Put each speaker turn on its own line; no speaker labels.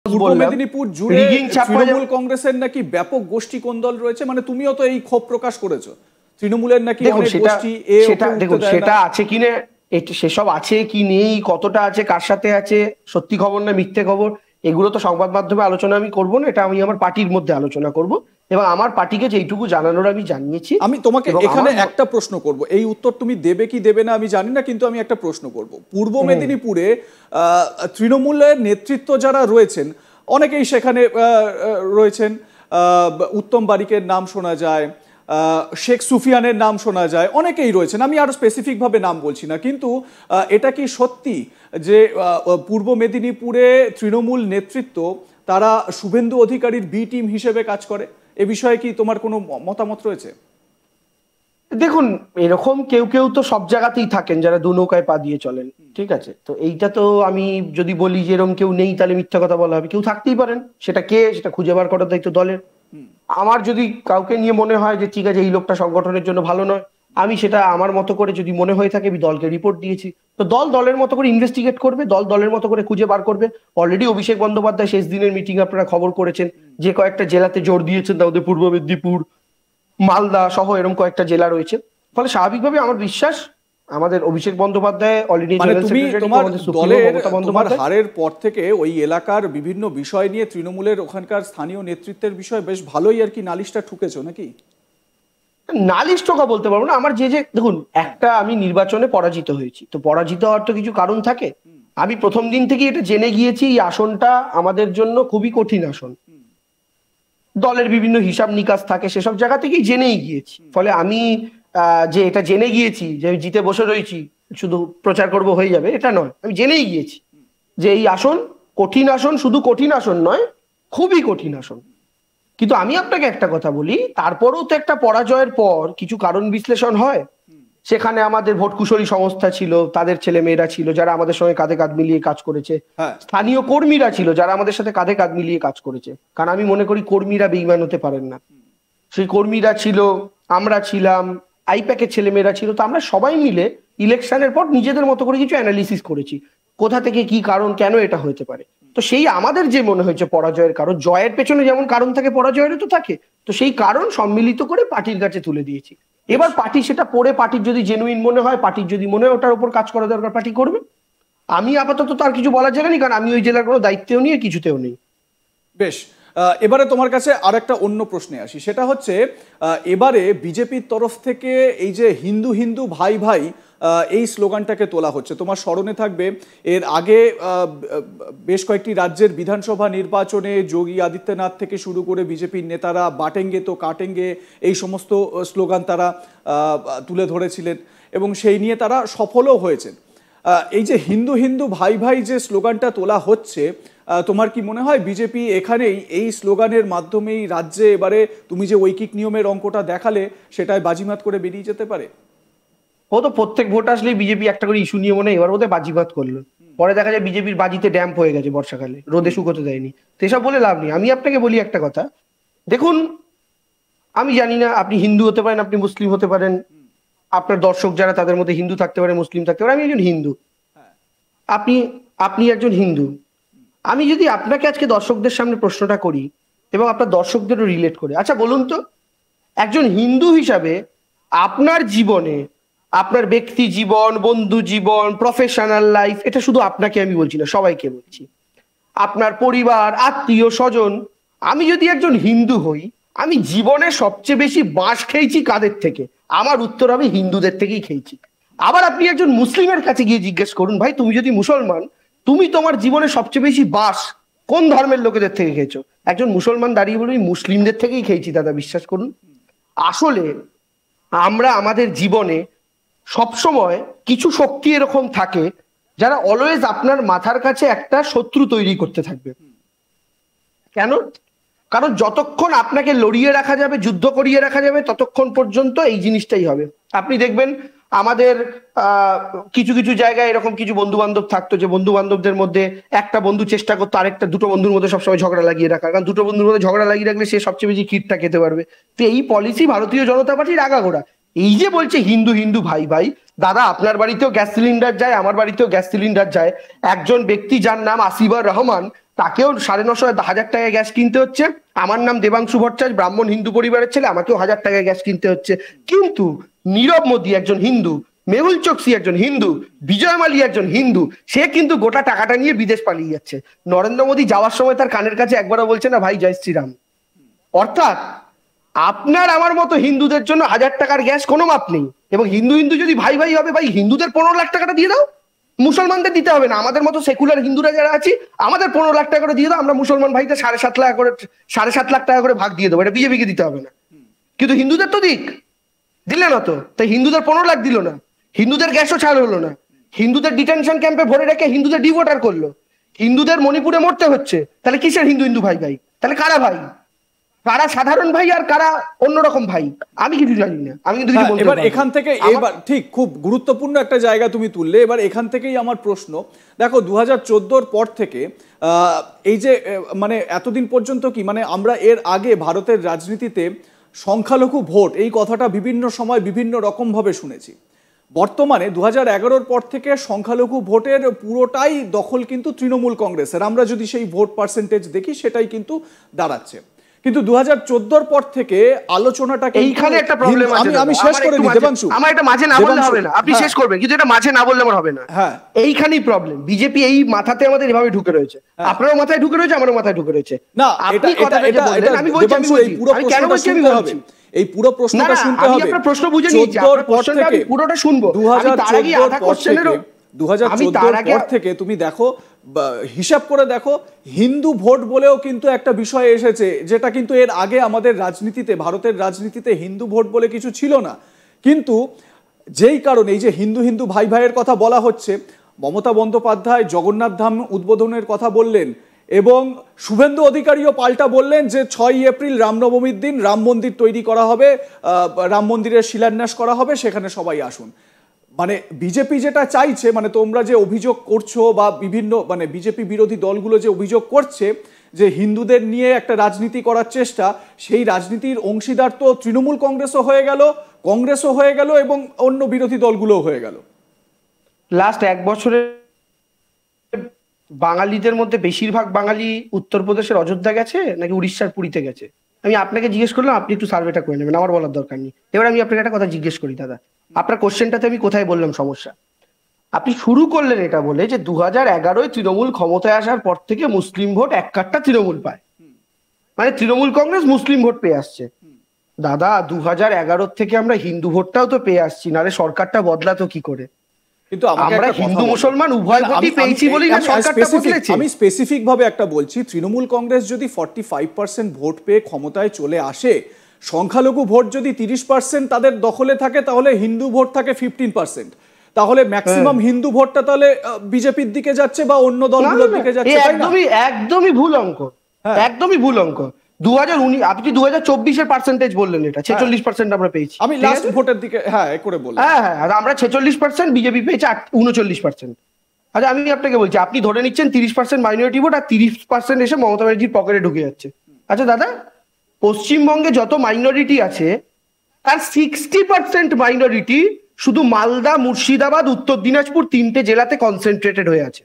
পূর্ব মেদিনীপুর জুড়ে তৃণমূল কংগ্রেসের নাকি ব্যাপক গোষ্ঠী কোন্দল রয়েছে, মানে তুমিও তো এই ক্ষোভ প্রকাশ করেছো তৃণমূলের নাকি অনেক গোষ্ঠী।
দেখুন সেটা আছে কি না, সেসব আছে কি নেই, কতটা আছে, কার সাথে আছে, সত্যি খবর না মিথ্যে খবর, এগুলো তো সংবাদ মাধ্যমে আলোচনা আমি করবো না, এটা আমি আমার পার্টির মধ্যে আলোচনা করব এবং আমার পার্টিকে যেইটুকু জানানোর আমি জানিয়েছি।
আমি তোমাকে এখানে একটা প্রশ্ন করব, এই উত্তর তুমি দেবে কি দেবে না আমি জানি না, কিন্তু আমি একটা প্রশ্ন করব। পূর্ব মেদিনীপুরে তৃণমূলের নেতৃত্ব যারা রয়েছেন অনেকেই সেখানে রয়েছেন, উত্তম বারিকের নাম শোনা যায়, শেখ সুফিয়ানের নাম শোনা যায়, অনেকেই রয়েছেন, আমি আরো স্পেসিফিক ভাবে নাম বলছি না, কিন্তু এটা কি সত্যি যে পূর্ব মেদিনীপুরে তৃণমূল নেতৃত্ব তারা শুভেন্দু অধিকারীর বি টিম হিসেবে কাজ করে? এ বিষয়ে কি তোমার কোনো মতামত রয়েছে?
দেখুন, এরকম কেউ কেউ তো সব জায়গাতেই থাকেন যারা দু নৌকায় পা দিয়ে চলেন, ঠিক আছে? তো এইটা তো আমি যদি বলি যে এরকম কেউ নেই তাহলে মিথ্যা কথা বলা হবে। কেউ থাকতেই পারেন, সেটা কে, সেটা খুঁজে বার করার দায়িত্ব দলের। আমার যদি কাউকে নিয়ে মনে হয় যে ঠিক আছে এই লোকটা সংগঠনের জন্য ভালো নয়, আমি সেটা আমার মতো করে যদি মনে হয়ে থাকে, আমি দলকে রিপোর্ট দিয়েছি, তো দল দলের মতো করে ইনভেস্টিগেট করবে, দল দলের মতো করে খুঁজে বার করবে। অলরেডি অভিষেক বন্দ্যোপাধ্যায় শেষ দিনের মিটিং আপনারা খবর করেছেন যে কয়েকটা জেলাতে জোর দিয়েছেন, তাদের পূর্ব মেদিনীপুর, মালদা সহ এরকম কয়েকটা জেলা রয়েছে। ফলে স্বাভাবিকভাবে আমার বিশ্বাস আমাদের অভিষেক বন্দ্যোপাধ্যায় অলরেডি
তোমার হারের পর থেকে ওই এলাকার বিভিন্ন বিষয় নিয়ে তৃণমূলের ওখানকার স্থানীয় নেতৃত্বের বিষয়ে বেশ ভালোই আর কি নালিশটা ঠুকেছো নাকি?
নালিশ টোকা বলতে পারবো না। আমার যে দেখুন, একটা আমি নির্বাচনে পরাজিত হয়েছি, তো পরাজিত হওয়ার তো কিছু কারণ থাকে। আমি প্রথম দিন থেকে এটা জেনে গিয়েছি এই আসনটা আমাদের জন্য খুবই কঠিন আসন, দলের বিভিন্ন হিসাব নিকাশ থাকে, সেসব জায়গা থেকেই জেনেই গিয়েছি। ফলে আমি যে এটা জেনে গিয়েছি যে আমি জিতে বসে রয়েছি, শুধু প্রচার করব হয়ে যাবে, এটা নয়। আমি জেনেই গিয়েছি যে এই আসন কঠিন আসন, শুধু কঠিন আসন নয়, খুবই কঠিন আসন। কিন্তু আমি আপনাকে একটা কথা বলি, তারপরেও তো একটা পরাজয়ের পর কিছু কারণ বিশ্লেষণ হয়। সেখানে আমাদের ভোট কুশলী সংস্থা ছিল, তাদের ছেলে মেয়েরা ছিল যারা আমাদের সঙ্গে কাঁধে কাঁধ মিলিয়ে কাজ করেছে, স্থানীয় কর্মীরা ছিল যারা আমাদের সাথে কাঁধে কাঁধ মিলিয়ে কাজ করেছে, কারণ আমি মনে করি কর্মীরা বেঈমান হতে পারেন না। সেই কর্মীরা ছিল, আমরা ছিলাম, আইপ্যাকের ছেলেমেয়েরা ছিল। তো আমরা সবাই মিলে ইলেকশনের পর নিজেদের মতো করে কিছু অ্যানালিসিস করেছি, কোথা থেকে কি কারণ, কেন এটা হতে পারে। তো সেই আমাদের যে মনে হয়েছে পরাজয়ের কারণ, জয়ের পেছনে যেমন কারণ থাকে পরাজয়েরও তো থাকে, তো সেই কারণ সম্মিলিত করে পার্টির কাছে তুলে দিয়েছি। এবার পার্টি সেটা পড়ে, পার্টির যদি জেনুইন মনে হয়, পার্টির যদি মনে হয় ওটার উপর কাজ করা দরকার, পার্টি করবে। আমি আপাতত তার কিছু বলার জায়গা নেই, কারণ আমি ওই জেলার কোনো দায়িত্বেও নিয়ে কিছুতেও নেই।
বেশ, এবারে তোমার কাছে আর একটা অন্য প্রশ্নে আসি, সেটা হচ্ছে এবারে বিজেপির তরফ থেকে এই যে হিন্দু হিন্দু ভাই ভাই এই স্লোগানটাকে তোলা হচ্ছে, তোমার স্মরণে থাকবে এর আগে বেশ কয়েকটি রাজ্যের বিধানসভা নির্বাচনে যোগী আদিত্যনাথ থেকে শুরু করে বিজেপির নেতারা বাটেঙ্গে তো কাটেঙ্গে এই সমস্ত স্লোগান তারা তুলে ধরেছিলেন এবং সেই নিয়ে তারা সফলও হয়েছেন। এই যে হিন্দু হিন্দু ভাই ভাই যে স্লোগানটা তোলা হচ্ছে, তোমার কি মনে হয় বিজেপি এখানেই এই স্লোগানের মাধ্যমেই রাজ্যে এবারে তুমি যে ঐকিক নিয়মের অঙ্কটা দেখালে সেটাই বাজিমাত করে বেরিয়ে যেতে পারে?
ও তো প্রত্যেক ভোট আসলেই বিজেপি একটা করে ইস্যু নিয়ে মনে হয় এবার বোধহয় বাজিমাত করলো, পরে দেখা যায় বিজেপির বাজিতে ড্যাম্প হয়ে গেছে বর্ষাকালে, রোদে শুকোতে দেয়নি। তো এসব বলে লাভ নেই। আমি আপনাকে বলি একটা কথা, দেখুন আমি জানি না আপনি হিন্দু হতে পারেন, আপনি মুসলিম হতে পারেন, আপনার দর্শক যারা তাদের মধ্যে হিন্দু থাকতে পারে, মুসলিম থাকতে পারে, আমি একজন হিন্দু, আপনি আপনি একজন হিন্দু। আমি যদি আপনাকে আজকে দর্শকদের সামনে প্রশ্নটা করি এবং আপনার দর্শকদেরও রিলেট করে, আচ্ছা বলুন তো, একজন হিন্দু হিসাবে আপনার জীবনে, আপনার ব্যক্তি জীবন, বন্ধু জীবন, প্রফেশনাল লাইফ, এটা শুধু আপনাকে আমি বলছি না, সবাইকে বলছি, আপনার পরিবার, আত্মীয় স্বজন, আমি যদি একজন হিন্দু হই, আমি জীবনে সবচেয়ে বেশি বাঁশ খেয়েছি কাদের থেকে? আমার উত্তর হবে হিন্দুদের থেকেই খেয়েছি। আবার আপনি একজন মুসলিমের কাছে গিয়ে জিজ্ঞেস করুন, ভাই তুমি যদি মুসলমান, তুমি তোমার জীবনে সবচেয়ে বেশি বাঁশ কোন ধর্মের লোকেদের থেকে খেয়েছো? একজন মুসলমান দাঁড়িয়ে বলবে মুসলিমদের থেকেই খেয়েছি দাদা, বিশ্বাস করুন। আসলে আমরা আমাদের জীবনে সবসময় কিছু শক্তি এরকম থাকে যারা অলওয়েজ আপনার মাথার কাছে একটা শত্রু তৈরি করতে থাকবে। কেন? কারণ যতক্ষণ আপনাকে লড়িয়ে রাখা যাবে, যুদ্ধ করিয়ে রাখা যাবে, ততক্ষণ পর্যন্ত এই জিনিসটাই হবে। আপনি দেখবেন আমাদের কিছু কিছু জায়গায় এরকম কিছু বন্ধু বান্ধব থাকতো যে বন্ধু বান্ধবদের মধ্যে একটা বন্ধু চেষ্টা করতো আরেকটা, দুটো বন্ধুর মধ্যে সবসময় ঝগড়া লাগিয়ে রাখা, কারণ দুটো বন্ধুর মধ্যে ঝগড়া লাগিয়ে রাখলে সে সবচেয়ে বেশি খিটটা খেতে পারবে। তো এই পলিসি ভারতীয় জনতা পার্টির আগাগোড়া। এই যে বলছে হিন্দু হিন্দু ভাই ভাই, দাদা আপনার বাড়িতেও গ্যাস সিলিন্ডার যায়, আমার বাড়িতেও গ্যাস সিলিন্ডার যায়। একজন ব্যক্তি যার নাম আসিফার রহমান তাকেও 950 টাকায় গ্যাস কিনতে হচ্ছে। আমার নাম দেবাংশু ভট্টাচার্য, ব্রাহ্মণ হিন্দু পরিবারের ছেলে, আমাকেও 1000 টাকায় গ্যাস কিনতে হচ্ছে। কিন্তু নীরব মোদী একজন হিন্দু, মেহুল চোকসি একজন হিন্দু, বিজয় মালিয়া একজন হিন্দু, সে কিন্তু গোটা টাকাটা নিয়ে বিদেশ পালিয়ে যাচ্ছে। নরেন্দ্র মোদী যাওয়ার সময় তার কানের কাছে একবারও বলছে না ভাই জয় শ্রীরাম। অর্থাৎ আপনার আমার মতো হিন্দুদের জন্য 1000 টাকার গ্যাস কোনো মাপ নেই। এবং হিন্দু হিন্দু যদি ভাই ভাই হবে, ভাই হিন্দুদের 15 লাখ টাকাটা দিয়ে দাও, মুসলমানদের দিতে হবে না। আমাদের মতো সেকুলার হিন্দুরা যারা আছি, আমাদের 15 লাখ টাকা করে দিয়ে দাও, আমরা মুসলমান ভাইদের 7.5 লাখ টাকা করে ভাগ দিয়ে দেবো, এটা বিজেপিকে দিতে হবে না। কিন্তু হিন্দুদের তো দিলে না তো, তাই হিন্দুদের 15 লাখ দিল না, হিন্দুদের গ্যাসও ছাড় হলো না, হিন্দুদের ডিটেনশন ক্যাম্পে ভরে রেখে হিন্দুদের ডিভোটার করলো, হিন্দুদের মণিপুরে মরতে হচ্ছে। তাহলে কিসের হিন্দু হিন্দু ভাই ভাই? তাহলে কারা ভাই? কারা সাধারণ ভাই আর কারা অন্যরকম ভাই? আমি কিছু জানি না, আমি কিন্তু কিছু বলতে
এবার
পারবো না।
এখান থেকে এবার ঠিক খুব গুরুত্বপূর্ণ একটা জায়গা তুমি তুললে। এবার এখান থেকেই আমার প্রশ্ন, দেখো 2014-র পর থেকে এই যে মানে এতদিন পর্যন্ত কি মানে আমরা এর আগে ভারতের রাজনীতিতে সংখ্যালঘু ভোট এই কথাটা বিভিন্ন সময় বিভিন্ন রকম ভাবে শুনেছি। বর্তমানে 2011-র পর থেকে সংখ্যালঘু ভোটের পুরোটাই দখল কিন্তু তৃণমূল কংগ্রেসের। আমরা যদি সেই ভোট পার্সেন্টেজ দেখি সেটাই কিন্তু দাঁড়াচ্ছে। কিন্তু 2014-র পর থেকে আলোচনাটা
এইখানে একটা প্রবলেম আছে।
আমি শেষ করে দিই দেবাংশু,
আমার এটা মাঝে না বললে হবে না, আপনি শেষ করবেন, কিন্তু এটা মাঝে না বললে আমার হবে না।
হ্যাঁ,
এইখানেই প্রবলেম। বিজেপি এই মাথাতে আমাদের এভাবে ঢুকে রয়েছে, আপনারও মাথায় ঢুকে রয়েছে, আমারও মাথায় ঢুকে রয়েছে।
না
আপনি কথাটা যে বললেন, আমি বলছি আমি কেন বলছি আমি বলছি
এই পুরো প্রশ্নটা শুনতে হবে।
আমি আপনার প্রশ্ন বুঝে নিয়েছি, আপনার প্রশ্নটা আমি পুরোটা শুনবো। আমি তার আগে আধা কোশ্চেনেরও
2014 পর থেকে তুমি দেখো, হিসাব করে দেখো, হিন্দু ভোট বলেও কিন্তু একটা বিষয় এসেছে, যেটা কিন্তু এর আগে আমাদের রাজনীতিতে, ভারতের রাজনীতিতে হিন্দু ভোট বলে কিছু ছিল না। কিন্তু যেই কারণে এই যে হিন্দু হিন্দু ভাই ভাইয়ের কথা বলা হচ্ছে, মমতা বন্দ্যোপাধ্যায় জগন্নাথ ধাম উদ্বোধনের কথা বললেন এবং শুভেন্দু অধিকারীও পাল্টা বললেন যে 6ই এপ্রিল রামনবমীর দিন রাম মন্দির তৈরি করা হবে, রাম মন্দিরের শিলান্যাস করা হবে, সেখানে সবাই আসুন। মানে বিজেপি যেটা চাইছে, মানে তোমরা যে অভিযোগ করছো বা বিভিন্ন মানে বিজেপি বিরোধী দলগুলো যে অভিযোগ করছে যে হিন্দুদের নিয়ে একটা রাজনীতি করার চেষ্টা, সেই রাজনীতির অংশীদার তো তৃণমূল কংগ্রেসও হয়ে গেল এবং অন্য বিরোধী দলগুলোও হয়ে গেল।
লাস্ট 1 বছরে বাঙালিদের মধ্যে বেশিরভাগ বাঙালি উত্তরপ্রদেশের অযোধ্যা গেছে নাকি উড়িষ্যার পুরীতে গেছে? আমি আপনাকে জিজ্ঞেস করলাম, আপনি একটু সার্ভেটা করে নেবেন, আমার বলার দরকার নেই। এবার আমি আপনাকে একটা কথা জিজ্ঞেস করি দাদা, আপনার কোশ্চেনটাতে আমি কোথায় বললাম সমস্যা? আপনি শুরু করলেন এটা বলে যে 2011-য় তৃণমূল ক্ষমতায় আসার পর থেকে মুসলিম ভোট এক কাট্টা তৃণমূল পায়, মানে তৃণমূল কংগ্রেস মুসলিম ভোট পেয়ে আসছে। দাদা 2011 থেকে আমরা হিন্দু ভোটটাও তো পেয়ে আসছি, নারে সরকারটা বদলাতো কি করে?
কিন্তু
আমরা হিন্দু মুসলমান উভয় ভোটই পেয়েছি বলেই না সরকারটা বদলেছে।
আমি স্পেসিফিক ভাবে একটা বলছি, তৃণমূল কংগ্রেস যদি 45% ভোট পেয়ে ক্ষমতায় চলে আসে, সংখ্যালঘু ভোট যদি 30% তাদের দখলে থাকে, তাহলে হিন্দু ভোট থাকে 15%, তাহলে ম্যাক্সিমাম হিন্দু ভোটটা তাহলে বিজেপির দিকে যাচ্ছে বা অন্য দলগুলোর দিকে যাচ্ছে।
একদমই ভুল অঙ্ক, একদমই ভুল অঙ্ক। 2019 আপনি 2024-এর পার্সেন্টেজ বললেন, এটা 46% আমরা পেয়েছি।
আমি লাস্ট ভোটের দিকে করে বললাম।
হ্যাঁ, আমরা 46%, বিজেপি পেয়েছে 39%। আচ্ছা আমি আপনাকে বলছি, আপনি ধরে নিচ্ছেন 30% মাইনরিটি ভোট আর 30% এসে মমতা ব্যানার্জির পকেটে ঢুকে যাচ্ছে। আচ্ছা দাদা, পশ্চিমবঙ্গে যত মাইনরিটি আছে তার 60% মাইনরিটি শুধু মালদা, মুর্শিদাবাদ, উত্তর দিনাজপুর 3টে জেলাতে কনসেন্ট্রেটেড হয়ে আছে।